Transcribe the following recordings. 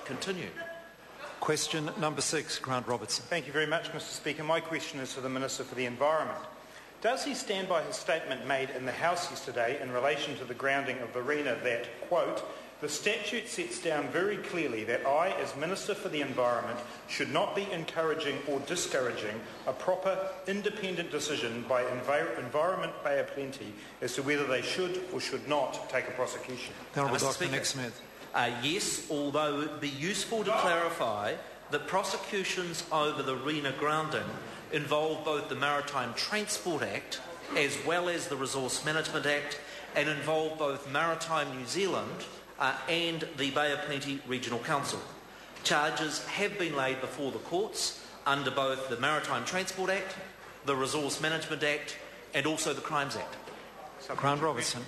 continue. Question number 6, Grant Robertson. Thank you very much, Mr Speaker. My question is to the Minister for the Environment. Does he stand by his statement made in the House yesterday in relation to the grounding of the Rena that, quote, "The statute sets down very clearly that I, as Minister for the Environment, should not be encouraging or discouraging a proper, independent decision by Environment Bay of Plenty as to whether they should or should not take a prosecution?" The Honourable Dr. Speaker, Nick Smith. Yes, although it would be useful to clarify that prosecutions over the Rena grounding involve both the Maritime Transport Act as well as the Resource Management Act, and involve both Maritime New Zealand and the Bay of Plenty Regional Council. Charges have been laid before the courts under both the Maritime Transport Act, the Resource Management Act and also the Crimes Act. Grant Robertson.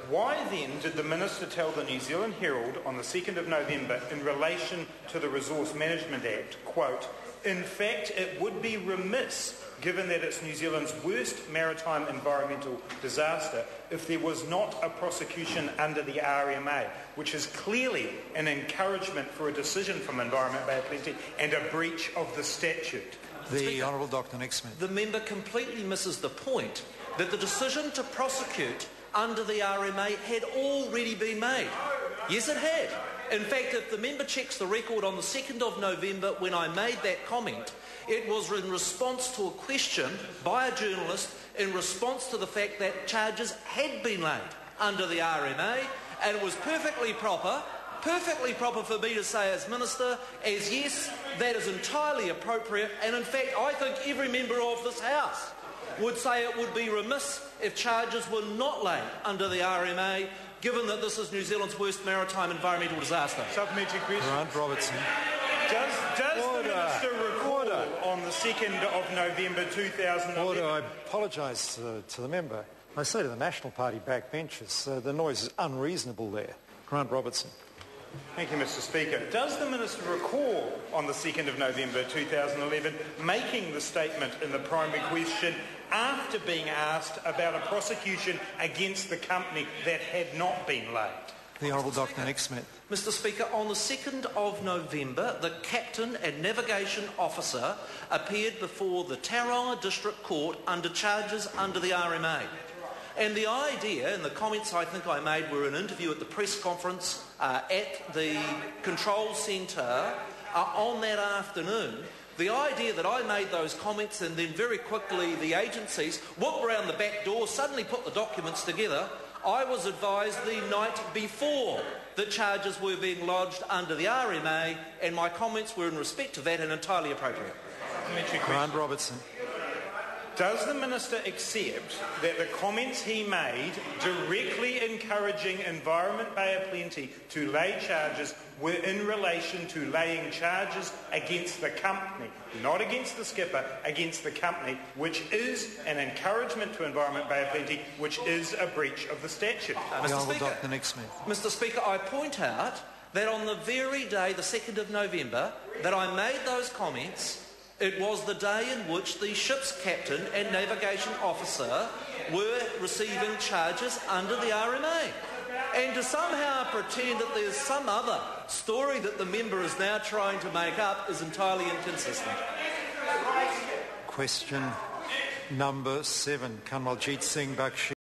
Why then did the Minister tell the New Zealand Herald on the 2nd of November in relation to the Resource Management Act, quote, "In fact, it would be remiss, given that it's New Zealand's worst maritime environmental disaster, if there was not a prosecution under the RMA, which is clearly an encouragement for a decision from Environment Bay of Plenty and a breach of the statute?" The Honourable Dr. Nick Smith. The member completely misses the point that the decision to prosecute under the RMA had already been made. Yes, it had. In fact, if the member checks the record on the 2nd of November when I made that comment, it was in response to a question by a journalist in response to the fact that charges had been laid under the RMA, and it was perfectly proper for me to say as Minister, as yes, that is entirely appropriate, and in fact I think every member of this House would say it would be remiss if charges were not laid under the RMA, given that this is New Zealand's worst maritime environmental disaster. Supplementary question. Grant Robertson. Does the Minister recall on the 2nd of November 2011... Order. I apologise to the member. I say to the National Party backbenchers, the noise is unreasonable there. Grant Robertson. Thank you, Mr Speaker. Does the Minister recall on the 2nd of November 2011 making the statement in the primary question after being asked about a prosecution against the company that had not been laid? The Honourable Dr. Nick Smith. Mr Speaker, on the 2nd of November, the Captain and Navigation Officer appeared before the Tauranga District Court under charges under the RMA. And the idea, and the comments I think I made were an interview at the press conference at the control centre on that afternoon. The idea that I made those comments and then very quickly the agencies walked around the back door, suddenly put the documents together. I was advised the night before that charges were being lodged under the RMA, and my comments were in respect to that and entirely appropriate. Grant Robertson. Does the Minister accept that the comments he made directly encouraging Environment Bay of Plenty to lay charges were in relation to laying charges against the company, not against the skipper, against the company, which is an encouragement to Environment Bay of Plenty, which is a breach of the statute? Mr Speaker, I point out that on the very day, the 2nd of November, that I made those comments, it was the day in which the ship's captain and navigation officer were receiving charges under the RMA. And to somehow pretend that there's some other story that the member is now trying to make up is entirely inconsistent. Question number 7, Kanwaljit Singh Bakshi.